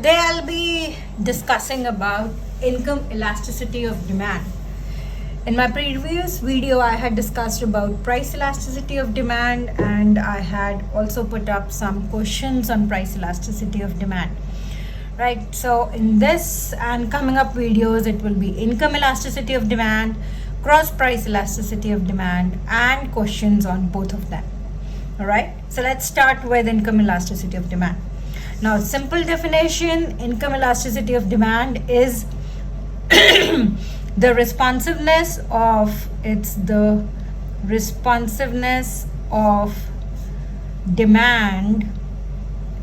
Today I'll be discussing about income elasticity of demand. In my previous video, I had discussed about price elasticity of demand, and I had also put up some questions on price elasticity of demand. Right, so in this and coming up videos, it will be income elasticity of demand, cross price elasticity of demand, and questions on both of them. All right, so let's start with income elasticity of demand. Now, simple definition, income elasticity of demand is the responsiveness of demand,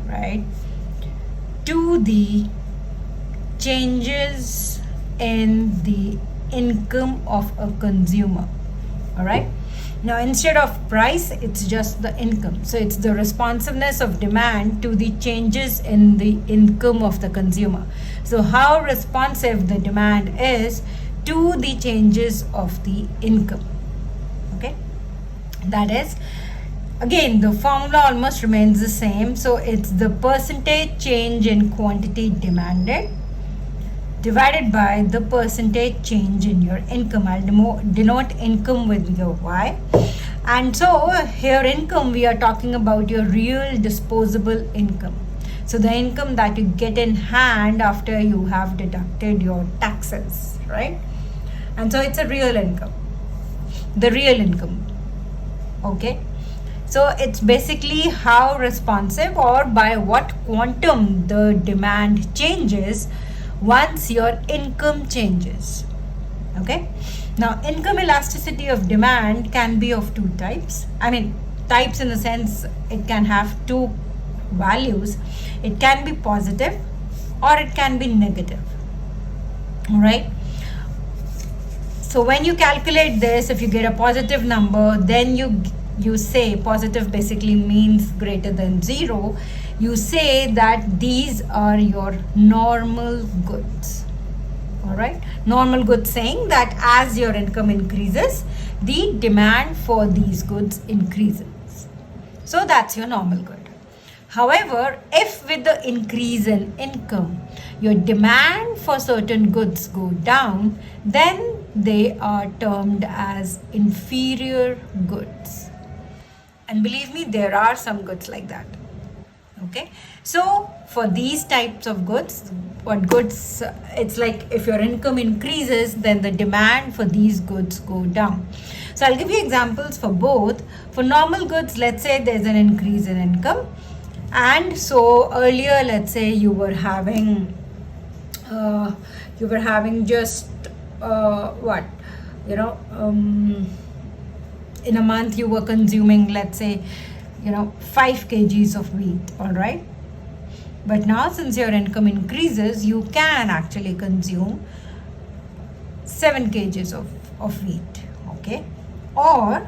right, to the changes in the income of a consumer. All right, now instead of price, it's just the income. So it's the responsiveness of demand to the changes in the income of the consumer. So how responsive the demand is to the changes of the income. Okay, that is, again, the formula almost remains the same. So it's the percentage change in quantity demanded divided by the percentage change in your income. I'll denote income with your Y. And so here income, we are talking about your real disposable income. So the income that you get in hand after you have deducted your taxes, right? And so it's a real income, the real income. Okay. So it's basically how responsive or by what quantum the demand changes once your income changes. Okay, now income elasticity of demand can be of two types. I mean, types in the sense it can have two values. It can be positive or it can be negative. All right, so when you calculate this, if you get a positive number, then you say positive basically means greater than 0. You say that these are your normal goods. All right, normal goods, saying that as your income increases, the demand for these goods increases. So that's your normal good. However, if with the increase in income, your demand for certain goods go down, then they are termed as inferior goods. And believe me, there are some goods like that. Okay, so for these types of goods, it's like if your income increases, then the demand for these goods go down. So I'll give you examples for both. For normal goods, let's say there's an increase in income, and so earlier, let's say you were having just in a month you were consuming, let's say, 5 kgs of wheat. All right, but now since your income increases, you can actually consume 7 kgs of wheat. Okay, or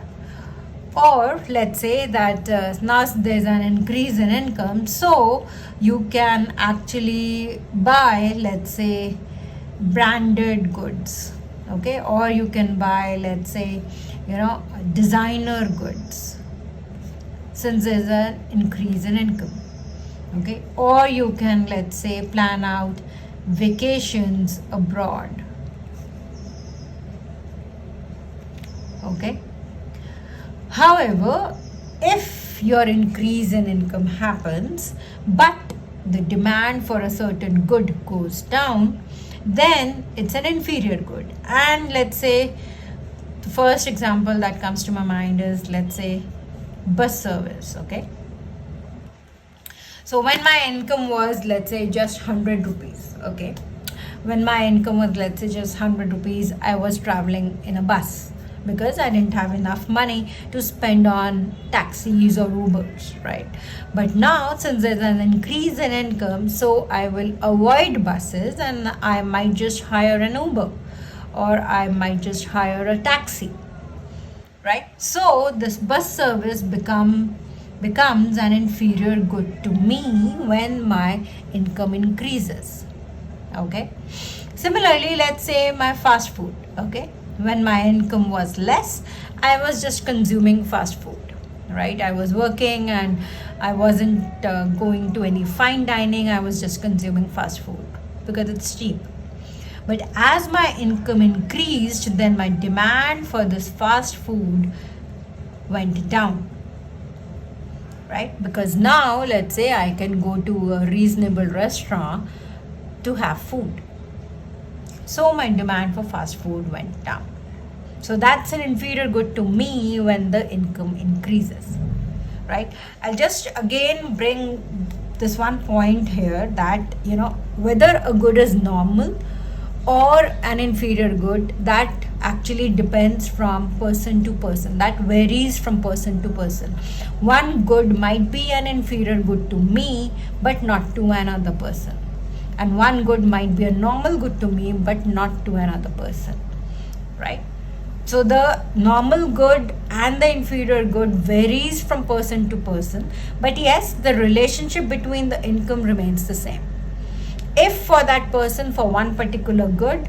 let's say that now there's an increase in income, so you can actually buy, let's say, branded goods. Okay, or you can buy, let's say, designer goods, since there's an increase in income. Okay, or you can, let's say, plan out vacations abroad. Okay, however, if your increase in income happens but the demand for a certain good goes down, then it's an inferior good. And let's say the first example that comes to my mind is, let's say, bus service. Okay, so when my income was, let's say, just 100 rupees. Okay, when my income was, let's say, just 100 rupees, I was traveling in a bus because I didn't have enough money to spend on taxis or Ubers, right? But now, since there's an increase in income, so I will avoid buses and I might just hire an Uber, or I might just hire a taxi, right? So this bus service becomes an inferior good to me when my income increases. Okay, similarly, let's say my fast food. Okay, when my income was less, I was just consuming fast food. right? I was working and I wasn't going to any fine dining. I was just consuming fast food because it's cheap. But as my income increased, then my demand for this fast food went down, right? Because now, let's say I can go to a reasonable restaurant to have food. So my demand for fast food went down. So that's an inferior good to me when the income increases, right? I'll just again bring this one point here that, whether a good is normal or an inferior good, that actually depends from person to person. That varies from person to person. One good might be an inferior good to me, but not to another person. And one good might be a normal good to me, but not to another person, right? So the normal good and the inferior good varies from person to person, but yes, the relationship between the income remains the same. If for that person, for one particular good,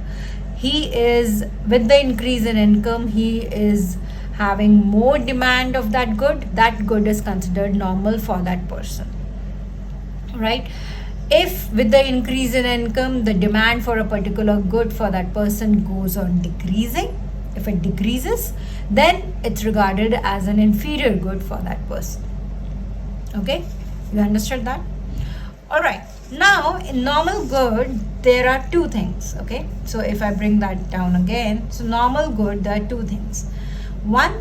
he is, with the increase in income, he is having more demand of that good is considered normal for that person, right? If with the increase in income, the demand for a particular good for that person goes on decreasing, if it decreases, then it's regarded as an inferior good for that person. Okay, you understood that? All right. Now in normal good, there are two things. Okay, so if I bring that down again, so normal good, there are two things. One,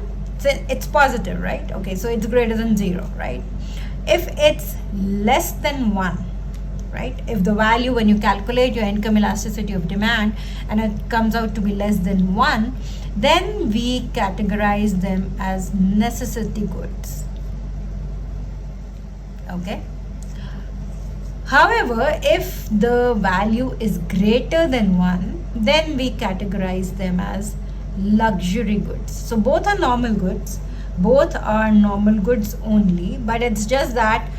it's positive, right? Okay, so it's greater than 0, right? If it's less than 1, right? If the value, when you calculate your income elasticity of demand and it comes out to be less than 1, then we categorize them as necessity goods. Okay. However, if the value is greater than 1, then we categorize them as luxury goods. So both are normal goods, both are normal goods only, but it's just that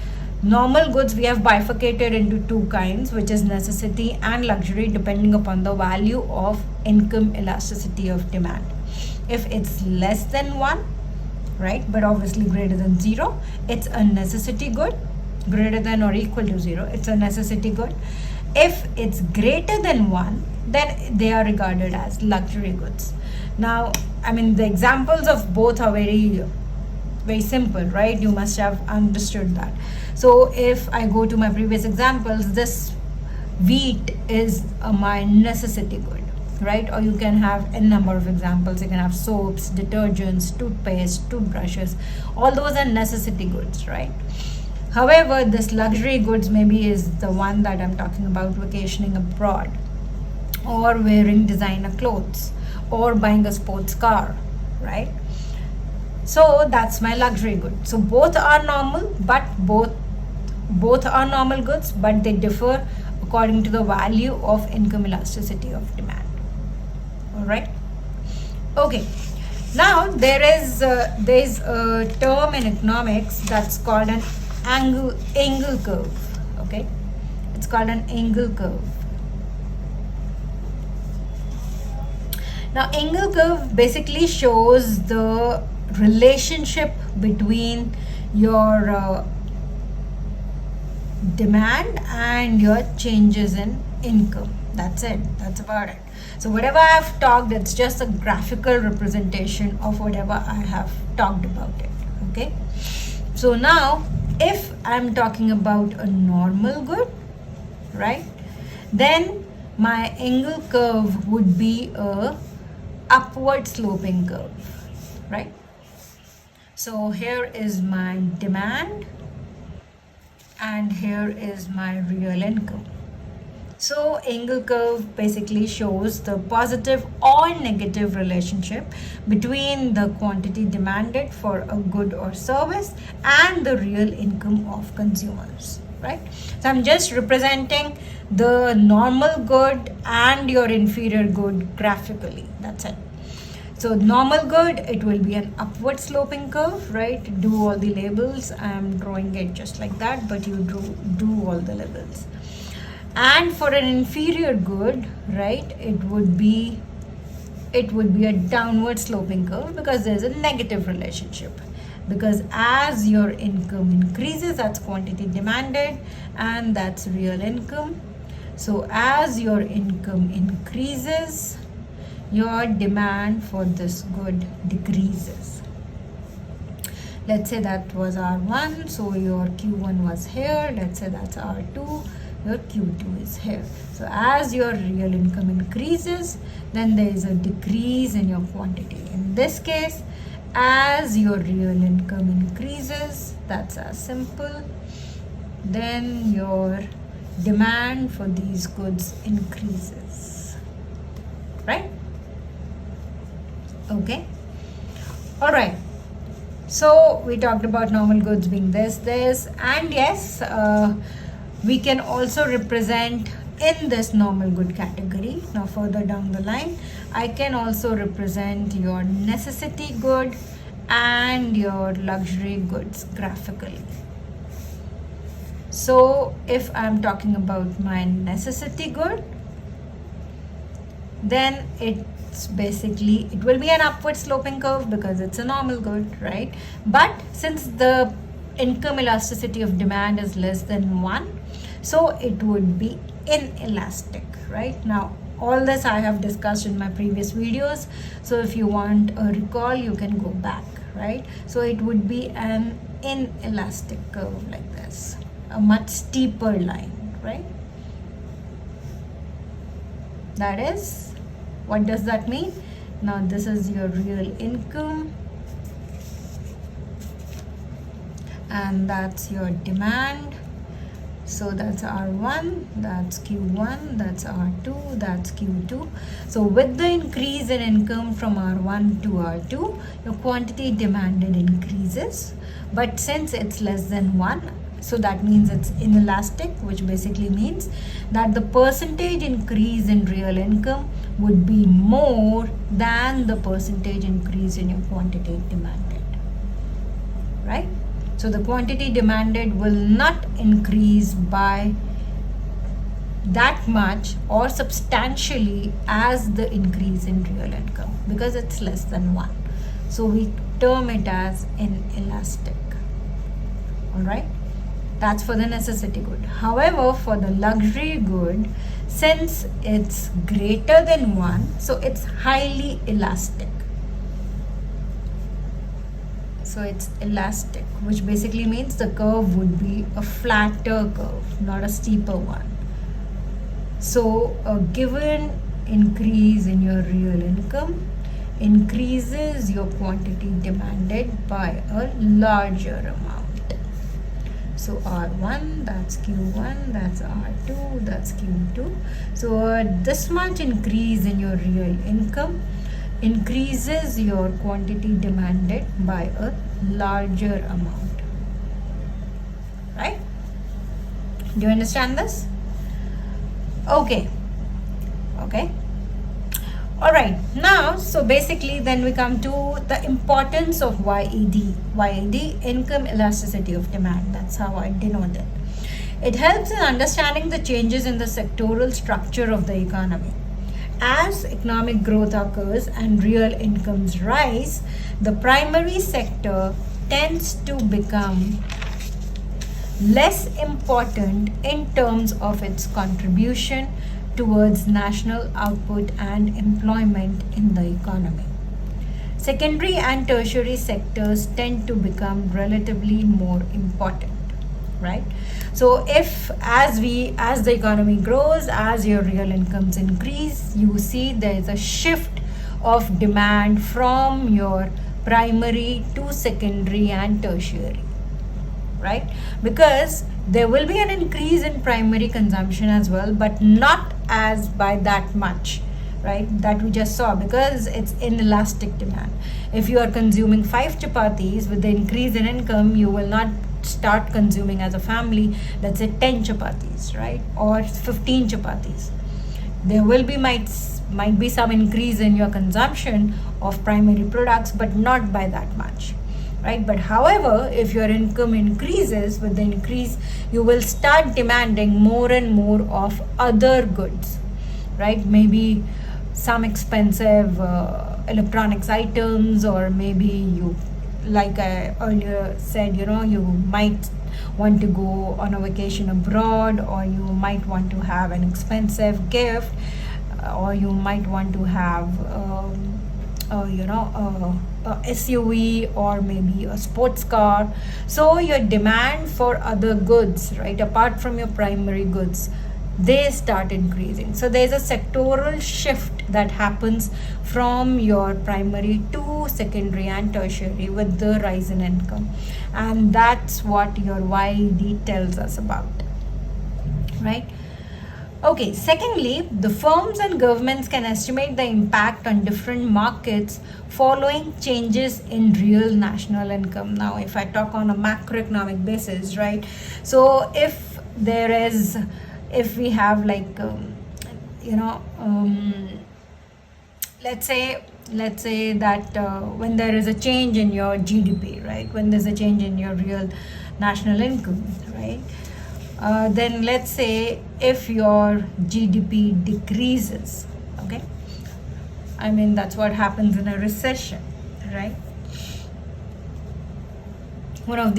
normal goods we have bifurcated into two kinds, which is necessity and luxury, depending upon the value of income elasticity of demand. If it's less than 1, right, but obviously greater than 0, it's a necessity good. Greater than or equal to 0, it's a necessity good. If it's greater than 1, then they are regarded as luxury goods. Now, the examples of both are very, very simple, right? You must have understood that. So if I go to my previous examples, this wheat is my necessity good, right? Or you can have a number of examples. You can have soaps, detergents, toothpaste, toothbrushes. All those are necessity goods, right? However, this luxury goods maybe is the one that I'm talking about, vacationing abroad, or wearing designer clothes, or buying a sports car, right? So that's my luxury good. So both are normal, but both are normal goods, but they differ according to the value of income elasticity of demand. All right. Okay. Now there's a term in economics that's called an angle curve. Okay, it's called an angle curve. Now angle curve basically shows the relationship between your demand and your changes in income. That's it. That's about it. So whatever I have talked, it's just a graphical representation of whatever I have talked about it. Okay. So now, if I'm talking about a normal good, right, then my angle curve would be a upward sloping curve, right? So here is my demand and here is my real income. So angle curve basically shows the positive or negative relationship between the quantity demanded for a good or service and the real income of consumers, right? So I'm just representing the normal good and your inferior good graphically. That's it. So normal good, it will be an upward sloping curve, right? Do all the labels. I'm drawing it just like that, but you do all the labels. And for an inferior good, right, it would be a downward sloping curve because there's a negative relationship. because as your income increases, that's quantity demanded, and that's real income. So as your income increases, your demand for this good decreases. Let's say that was R1, so your Q1 was here. Let's say that's R2, your Q2 is here. So as your real income increases, then there is a decrease in your quantity. In this case, as your real income increases, that's as simple, then your demand for these goods increases, right? Okay. All right. So we talked about normal goods being this, and yes, we can also represent in this normal good category. Now further down the line, I can also represent your necessity good and your luxury goods graphically. So if I'm talking about my necessity good, then it's basically, it will be an upward sloping curve because it's a normal good, right? But since the income elasticity of demand is less than 1, so it would be inelastic, right? Now all this I have discussed in my previous videos, so if you want a recall, you can go back, right? So it would be an inelastic curve like this, a much steeper line, right? That is, what does that mean? Now this is your real income, and that's your demand. So that's R1, that's Q1, that's R2, that's Q2. So with the increase in income from R1 to R2, your quantity demanded increases. But since it's less than 1, so that means it's inelastic, which basically means that the percentage increase in real income would be more than the percentage increase in your quantity demanded, right? So the quantity demanded will not increase by that much or substantially as the increase in real income because it's less than 1. So we term it as inelastic. All right, that's for the necessity good. However, for the luxury good, since it's greater than 1, so it's highly elastic. So it's elastic, which basically means the curve would be a flatter curve, not a steeper one. So a given increase in your real income increases your quantity demanded by a larger amount. So R1, that's Q1, that's R2, that's Q2. So this much increase in your real income increases your quantity demanded by a larger amount, right? Do you understand this? Okay. All right, now so basically then we come to the importance of YED, income elasticity of demand. That's how I denote it. It helps in understanding the changes in the sectoral structure of the economy. As economic growth occurs and real incomes rise, the primary sector tends to become less important in terms of its contribution towards national output and employment in the economy. Secondary and tertiary sectors tend to become relatively more important, right? So if as the economy grows, as your real incomes increase, you see there is a shift of demand from your primary to secondary and tertiary, right? Because there will be an increase in primary consumption as well, but not as by that much, right? That we just saw, because it's inelastic demand. If you are consuming 5 chapatis, with the increase in income, you will not start consuming as a family, let's say 10 chapatis, right? Or 15 chapatis. There will be might be some increase in your consumption of primary products, but not by that much, right? But however, if your income increases, with the increase, you will start demanding more and more of other goods, right? Maybe some expensive electronics items, or maybe you like I earlier said, you might want to go on a vacation abroad, or you might want to have an expensive gift, or you might want to have a SUV, or maybe a sports car. So your demand for other goods, right, apart from your primary goods, they start increasing. So there's a sectoral shift that happens from your primary to secondary and tertiary with the rise in income, and that's what your YED tells us about, right? Okay, secondly, the firms and governments can estimate the impact on different markets following changes in real national income. Now, if I talk on a macroeconomic basis, right? So if we have like, let's say that when there is a change in your GDP, right? When there's a change in your real national income, right? Then let's say if your GDP decreases, okay? I mean, that's what happens in a recession, right? One of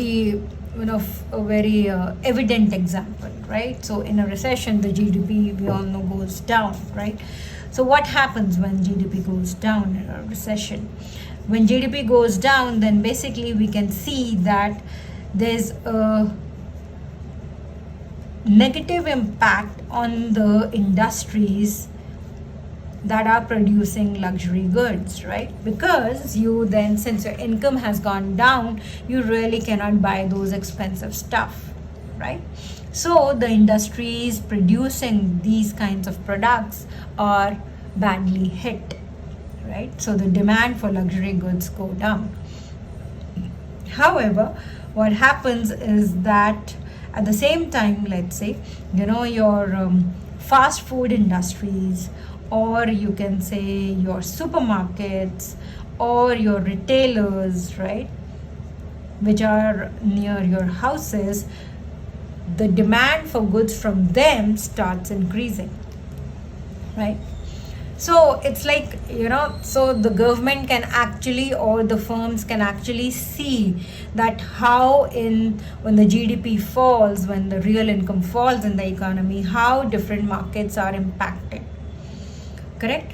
a very evident example, right? So in a recession, the GDP, we all know, goes down, right? So what happens when GDP goes down in a recession? When GDP goes down, then basically we can see that there's a negative impact on the industries that are producing luxury goods, right? Because you then, since your income has gone down, you really cannot buy those expensive stuff, right? So the industries producing these kinds of products are badly hit, right? So the demand for luxury goods go down. However, what happens is that at the same time, let's say, your fast food industries, or you can say your supermarkets, or your retailers, right, which are near your houses, the demand for goods from them starts increasing, right? So it's like, so the government can actually, or the firms can actually see that how when the GDP falls, when the real income falls in the economy, how different markets are impacted. Correct?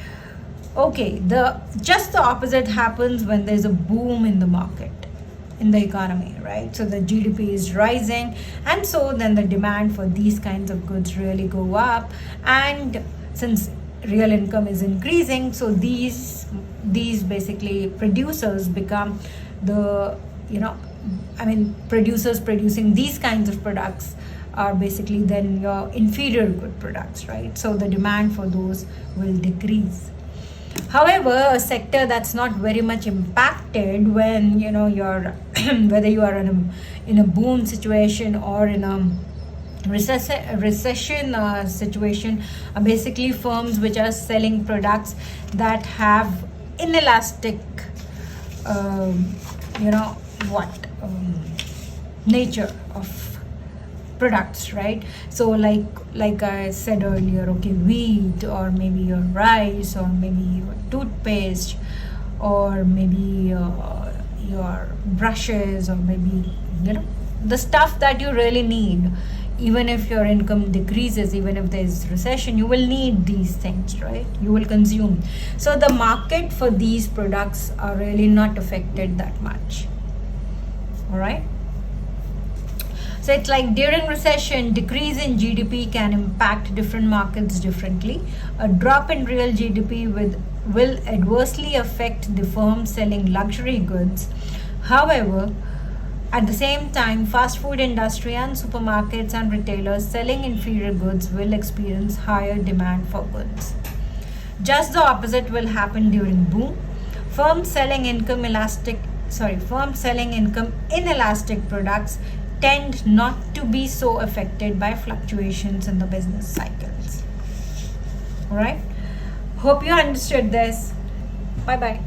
Okay, just the opposite happens when there's a boom in the market, in the economy, right? So the GDP is rising, and so then the demand for these kinds of goods really go up, and since real income is increasing, so these basically producers become producers producing these kinds of products are basically then your inferior good products, right? So the demand for those will decrease. However, a sector that's not very much impacted when you're whether you are in a boom situation or in a recession situation are basically firms which are selling products that have inelastic nature of products, right? So like I said earlier, okay, wheat, or maybe your rice, or maybe your toothpaste, or maybe your brushes, or maybe the stuff that you really need. Even if your income decreases, even if there's recession, you will need these things, right? You will consume. So the market for these products are really not affected that much. All right? So it's like during recession, decrease in GDP can impact different markets differently. A drop in real GDP will adversely affect the firms selling luxury goods. However, at the same time, fast food industry and supermarkets and retailers selling inferior goods will experience higher demand for goods. Just the opposite will happen during boom. Firms selling inelastic products tend not to be so affected by fluctuations in the business cycles. All right? Hope you understood this. Bye-bye.